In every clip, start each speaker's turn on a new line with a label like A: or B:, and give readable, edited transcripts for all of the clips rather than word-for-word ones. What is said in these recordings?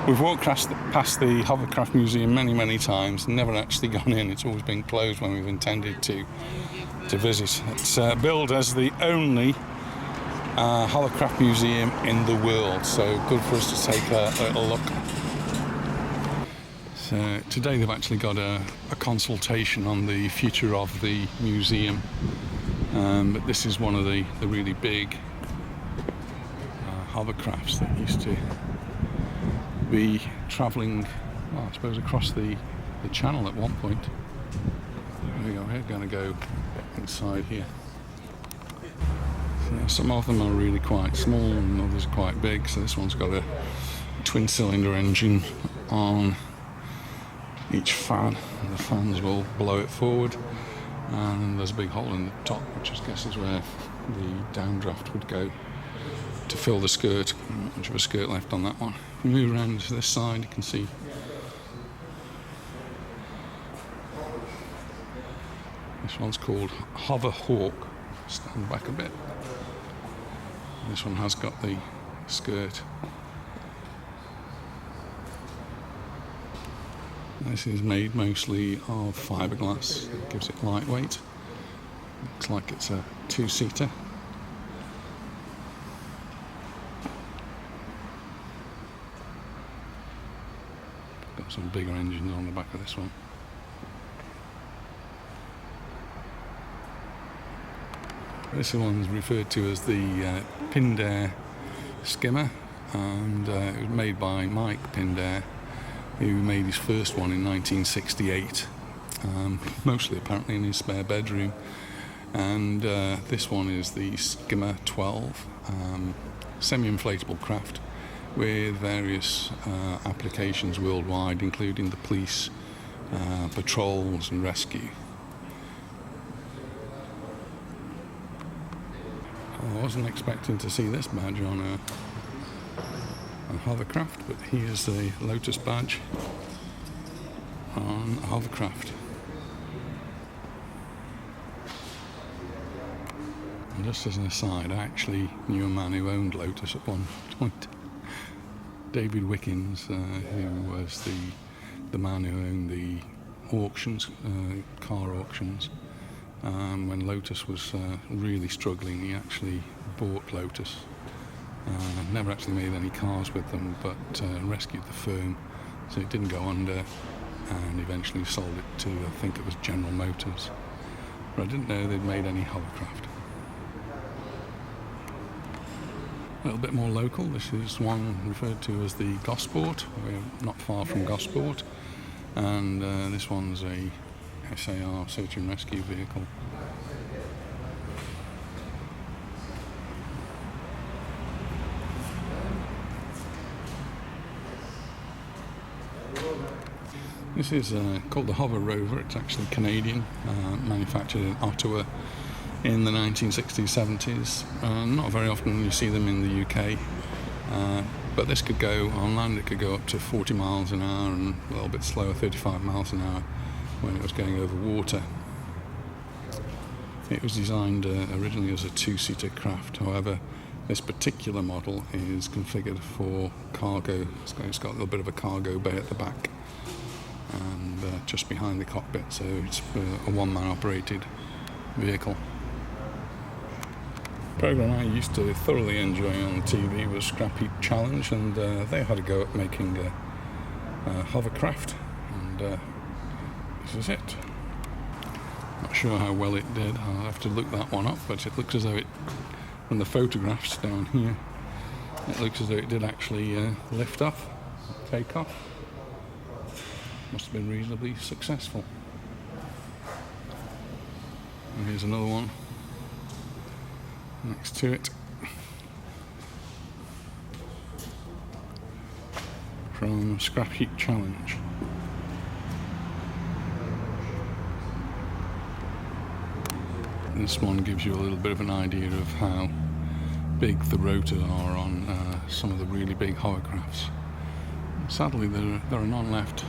A: We've walked past the Hovercraft Museum many times, never actually gone in. It's always been closed when we've intended to visit. It's billed as the only hovercraft museum in the world, so good for us to take a little look. So today they've actually got a consultation on the future of the museum, but this is one of the really big hovercrafts that used to be travelling, well, I suppose across the channel at one point. There we go, we're going to go inside here. So some of them are really quite small and others are quite big. So this one's got a twin cylinder engine on each fan, and the fans will blow it forward, and there's a big hole in the top, which I guess is where the downdraft would go to fill the skirt. Not much of a skirt left on that one. If we move around to this side, you can see this one's called Hover Hawk. Stand back a bit. This one has got the skirt. This is made mostly of fiberglass. It gives it lightweight. Looks like it's a two-seater. Got some bigger engines on the back of this one. This one's referred to as the Pindair skimmer, and it was made by Mike Pindair, who made his first one in 1968, mostly apparently in his spare bedroom. And this one is the Skimmer 12, semi-inflatable craft with various applications worldwide, including the police, patrols and rescue. I wasn't expecting to see this badge on a hovercraft, but here's the Lotus badge on a hovercraft. And just as an aside, I actually knew a man who owned Lotus at one point. David Wickens, who was the man who owned the auctions, car auctions. When Lotus was really struggling, he actually bought Lotus. Never actually made any cars with them, but rescued the firm so it didn't go under, and eventually sold it to, I think it was General Motors. But I didn't know they'd made any hovercraft. A little bit more local, this is one referred to as the Gosport. We're not far from Gosport, and this one's a SAR, search and rescue vehicle. This is called the Hover Rover. It's actually Canadian, manufactured in Ottawa in the 1960s, 70s. Not very often you see them in the UK, but this could go on land, it could go up to 40 miles an hour and a little bit slower, 35 miles an hour when it was going over water. It was designed originally as a two-seater craft. However, this particular model is configured for cargo. It's got a little bit of a cargo bay at the back and just behind the cockpit, so it's a one-man operated vehicle. The program I used to thoroughly enjoy on TV was Scrappy Challenge, and they had a go at making a hovercraft, and this is it. Not sure how well it did. I'll have to look that one up, but it looks as though it, from the photographs down here, it looks as though it did actually lift off, take off. Must have been reasonably successful. And here's another one next to it from Scrappy Challenge. This one gives you a little bit of an idea of how big the rotors are on some of the really big hovercrafts. Sadly, there are none left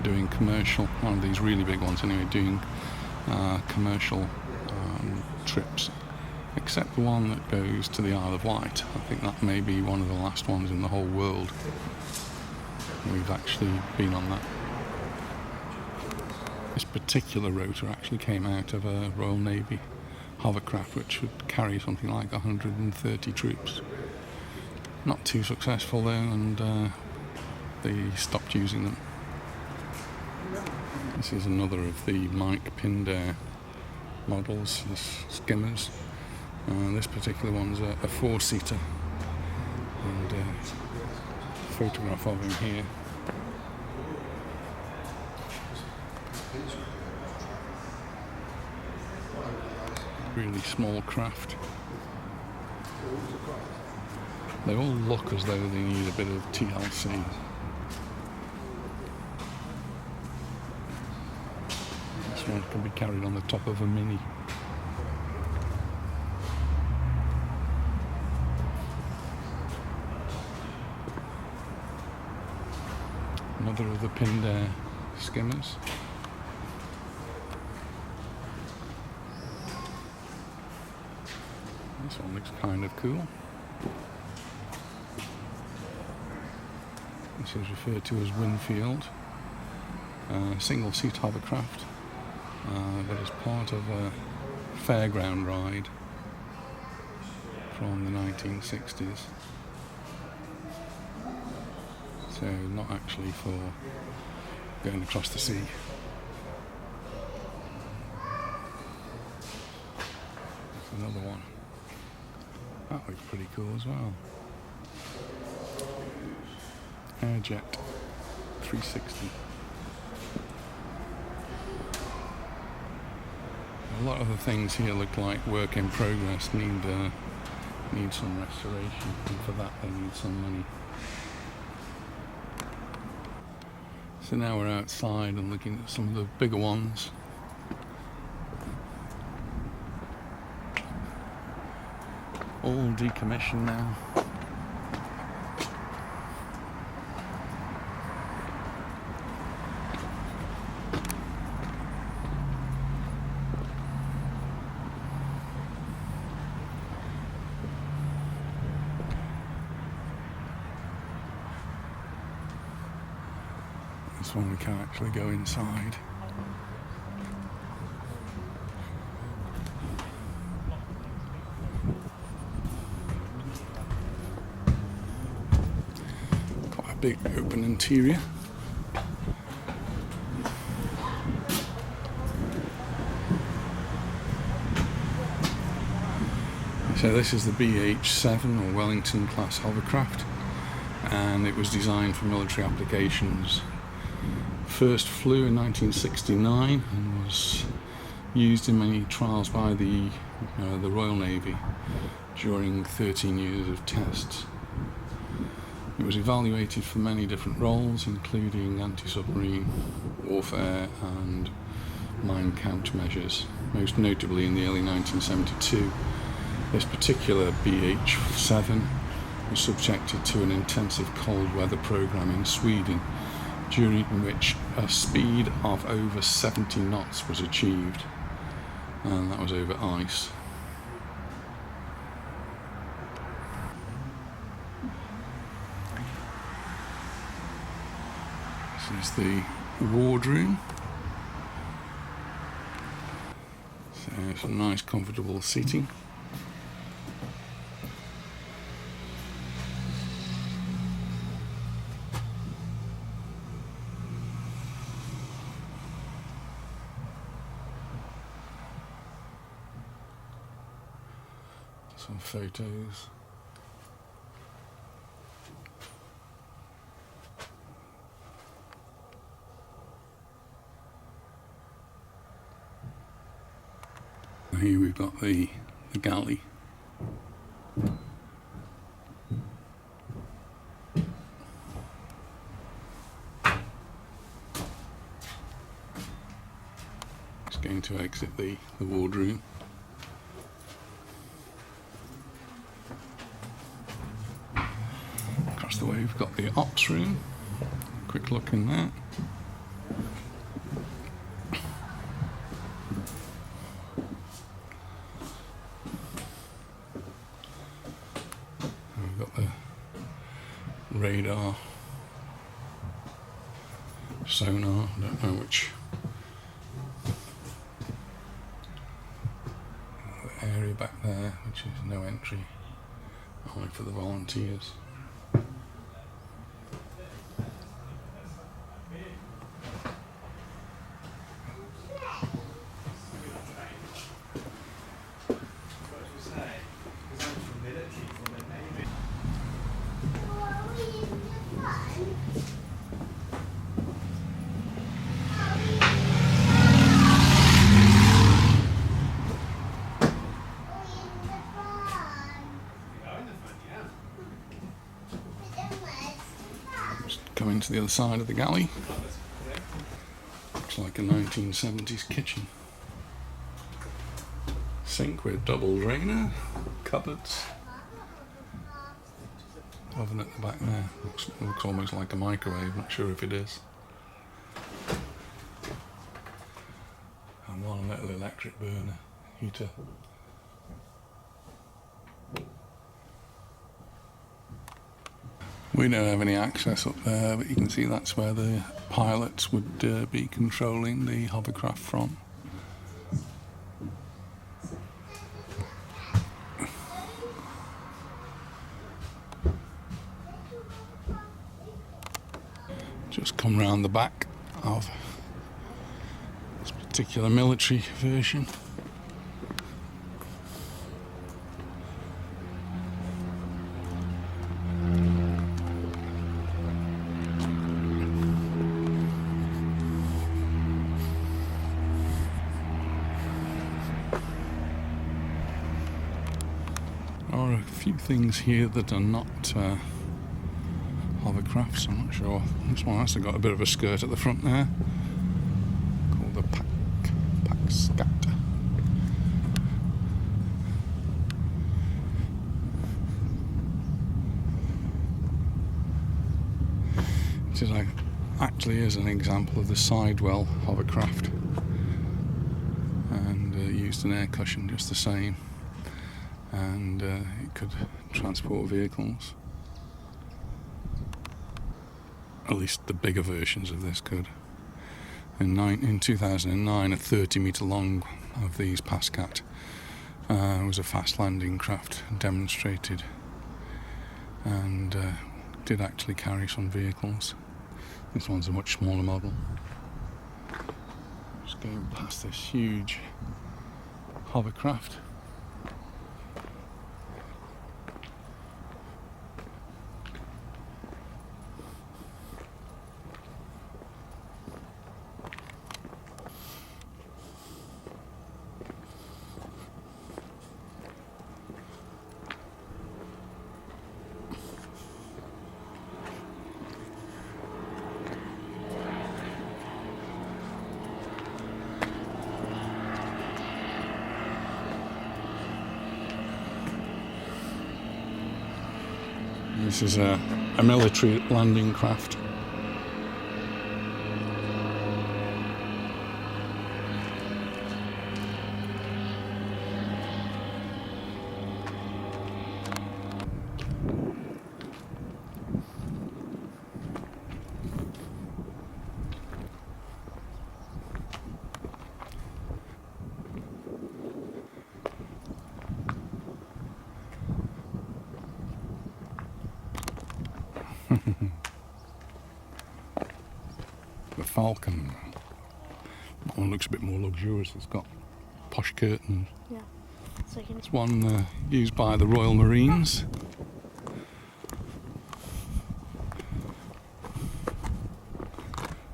A: doing commercial, one of these really big ones anyway, doing commercial trips except the one that goes to the Isle of Wight. I think that may be one of the last ones in the whole world. We've actually been on that. This particular rotor actually came out of a Royal Navy hovercraft, which would carry something like 130 troops. Not too successful though, and they stopped using them. This is another of the Mike Pindair models, the skimmers. This particular one's a four-seater, and a photograph of him here. Really small craft. They all look as though they need a bit of TLC. This one can be carried on the top of a Mini. Another of the Pindair skimmers. This one looks kind of cool. This is referred to as Winfield, single-seat hovercraft, but as part of a fairground ride from the 1960s. So not actually for going across the sea. There's another one. That looks pretty cool as well. Airjet 360. A lot of the things here look like work in progress, need some restoration, and for that they need some money. So now we're outside and looking at some of the bigger ones. All decommissioned now. This one we can actually go inside. Quite a big open interior. So this is the BH-7 or Wellington class hovercraft, and it was designed for military applications. First flew in 1969 and was used in many trials by the Royal Navy during 13 years of tests. It was evaluated for many different roles, including anti-submarine warfare and mine countermeasures, most notably in the early 1972. This particular BH-7 was subjected to an intensive cold weather program in Sweden, during which a speed of over 70 knots was achieved, and that was over ice. This is the wardroom. So some nice comfortable seating. Some photos. Here we've got the galley. Just going to exit the wardroom. Across the way we've got the ops room. Quick look in that. radar, sonar, I don't know which. The area back there, which is no entry, only for the volunteers. Coming to the other side of the galley. Looks like a 1970s kitchen. Sink with double drainer, cupboards. Oven at the back there. Looks almost like a microwave, not sure if it is. And one little electric burner heater. We don't have any access up there, but you can see that's where the pilots would be controlling the hovercraft from. Just come round the back of this particular military version. There are a few things here that are not hovercrafts. I'm not sure. This one has got a bit of a skirt at the front there, called the pack scat. It is actually is an example of the sidewell hovercraft, and used an air cushion just the same. And it could transport vehicles. At least the bigger versions of this could. In 2009, a 30-metre long of these Pascat was a fast landing craft demonstrated, and did actually carry some vehicles. This one's a much smaller model. Just going past this huge hovercraft. This is a military landing craft. The Falcon. That one looks a bit more luxurious. It's got posh curtains.
B: Yeah. So
A: It's one used by the Royal Marines.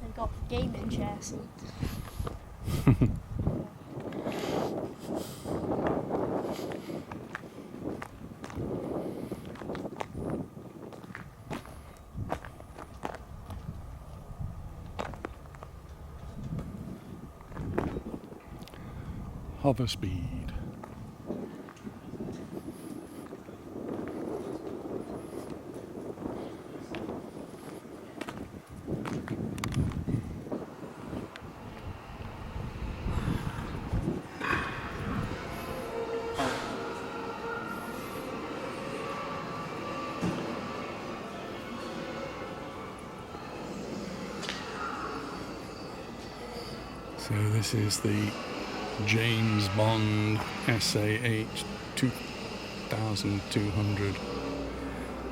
B: They've got gaming chair seats.
A: Hover speed. So this is the James Bond SAH 2200,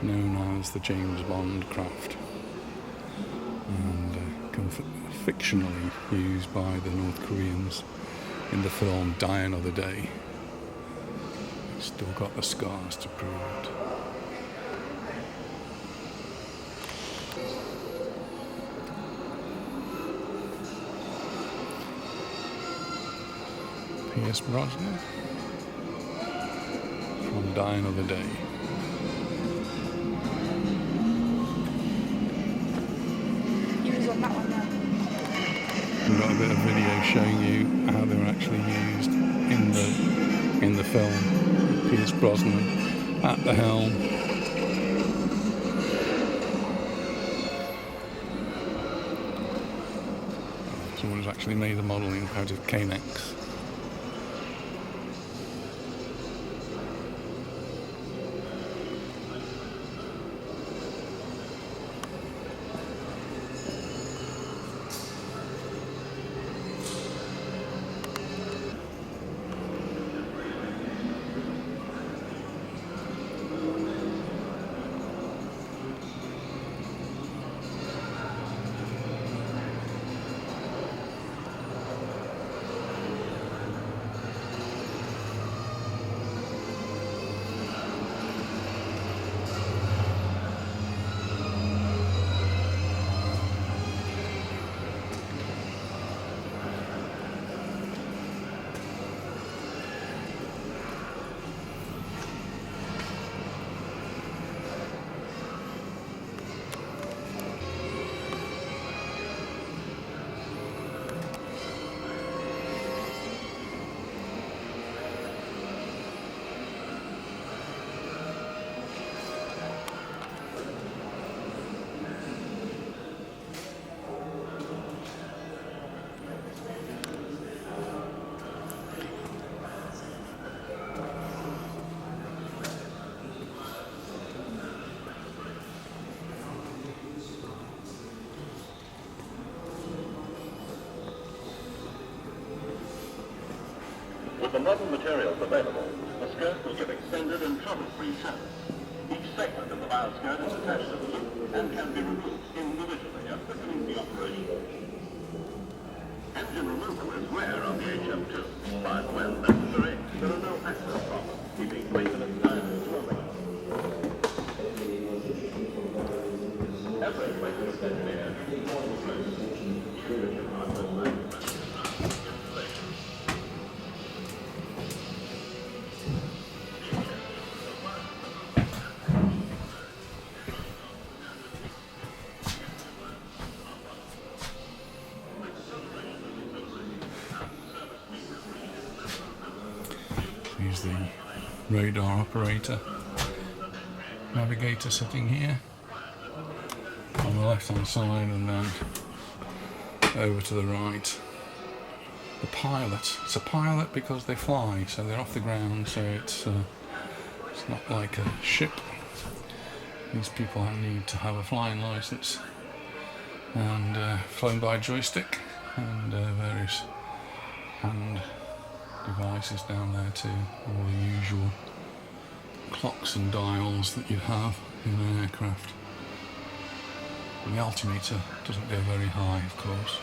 A: known as the James Bond craft, and fictionally used by the North Koreans in the film Die Another Day. It's still got the scars to prove it. Pierce Brosnan from Die Another Day.
B: You was on that one now.
A: We've got a bit of video showing you how they were actually used in the film. Pierce Brosnan at the helm. Someone's actually made the modelling out of K-Nex.
C: With the modern materials available, the skirt will give extended and trouble-free service. Each segment of the bow skirt is attached to the loop and can be removed individually at the cleaning operation. Engine removal is rare on the HM2, but when necessary, there are no access problems, keeping maintenance time and dwelling. Every maintenance engineer needs more
A: Here's the radar operator, navigator sitting here on the left hand side, and then over to the right the pilot. It's a pilot because they fly, so they're off the ground, so it's not like a ship. These people need to have a flying license and flown by joystick and various hand devices down there too, all the usual clocks and dials that you have in an aircraft. And the altimeter doesn't go very high, of course.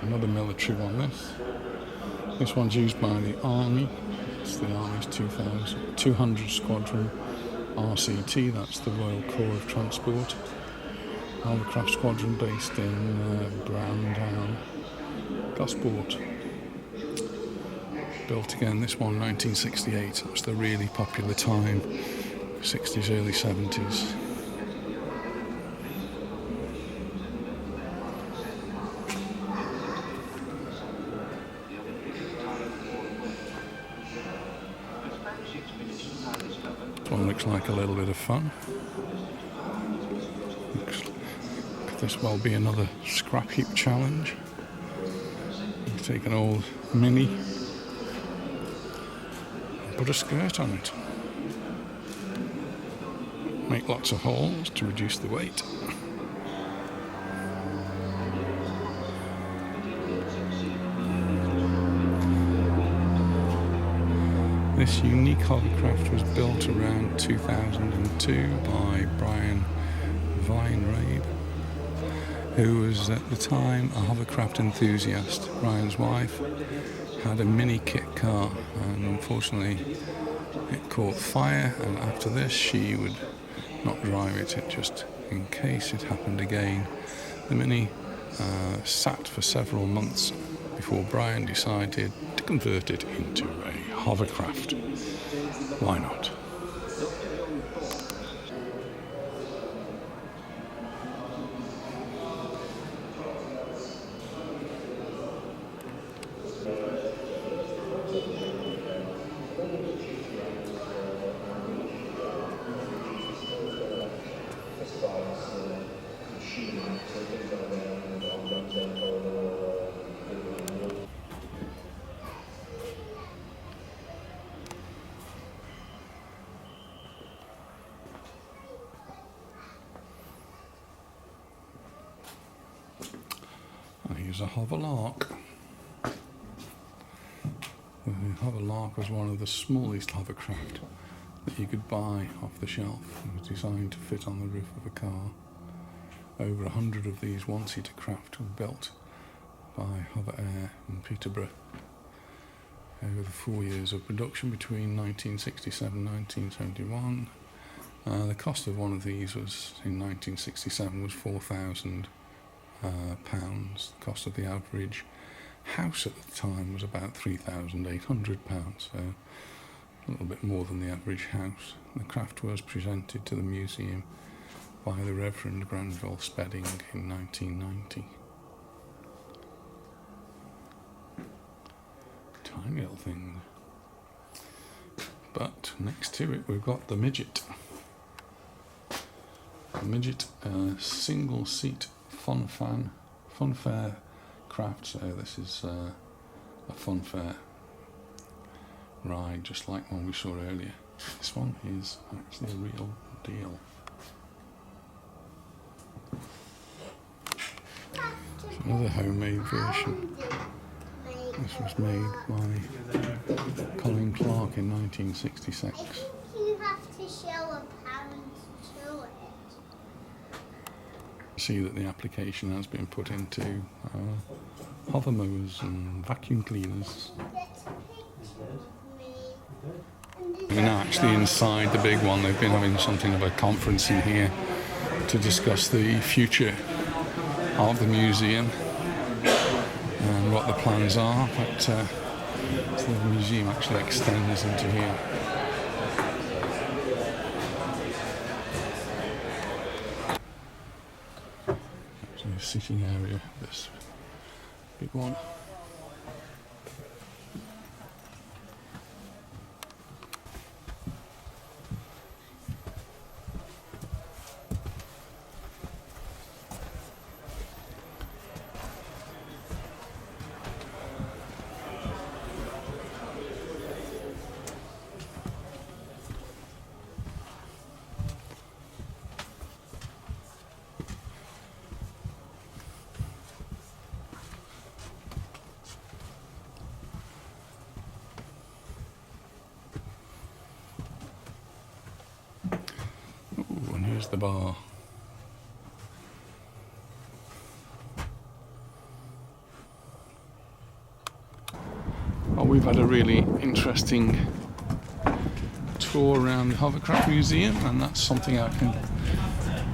A: Another military one, this one's used by the Army. It's the Army's 200 Squadron RCT, that's the Royal Corps of Transport. Hovercraft Squadron based in Browndown, Gosport. Built again, this one 1968, that was the really popular time, 60s, early 70s. looks like a little bit of fun. Could this well be another scrap heap challenge? You take an old Mini and put a skirt on it. Make lots of holes to reduce the weight. This unique hovercraft was built around 2002 by Brian Weinrabe, who was at the time a hovercraft enthusiast. Brian's wife had a mini kit car and unfortunately it caught fire, and after this she would not drive it just in case it happened again. The Mini sat for several months before Brian decided to convert it into a hovercraft. Why not? Here's a Hoverlark. The Hoverlark was one of the smallest hovercraft that you could buy off the shelf. It was designed to fit on the roof of a car. Over 100 of these one-seater craft were built by Hover Air in Peterborough over the 4 years of production between 1967 and 1971. The cost of one of these was, in 1967, was £4,000. The cost of the average house at the time was about £3,800, so a little bit more than the average house. The craft was presented to the museum by the Reverend Granville Spedding in 1990. Tiny little thing. But next to it we've got the Midget. The Midget, single seat funfair craft, so this is a funfair ride just like one we saw earlier. This one is actually a real deal. It's another homemade version. This was made by Colin Clark in 1966.
D: You have to show a pound to it.
A: See that the application has been put into hover mowers and vacuum cleaners. We're now actually inside the big one. They've been having something of a conference in here to discuss the future of the museum and what the plans are, but so the museum actually extends into here. Actually a sitting area, this big one. Here's the bar. Well, we've had a really interesting tour around the Hovercraft Museum, and that's something I can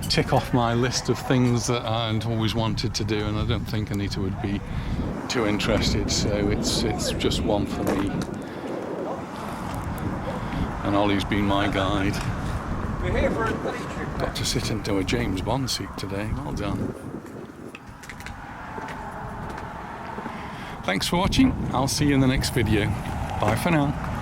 A: tick off my list of things that I'd always wanted to do, and I don't think Anita would be too interested, so it's just one for me. And Ollie's been my guide.
E: We're here for a day trip.
A: Got to sit into a James Bond seat today. Well done. Thanks for watching. I'll see you in the next video. Bye for now.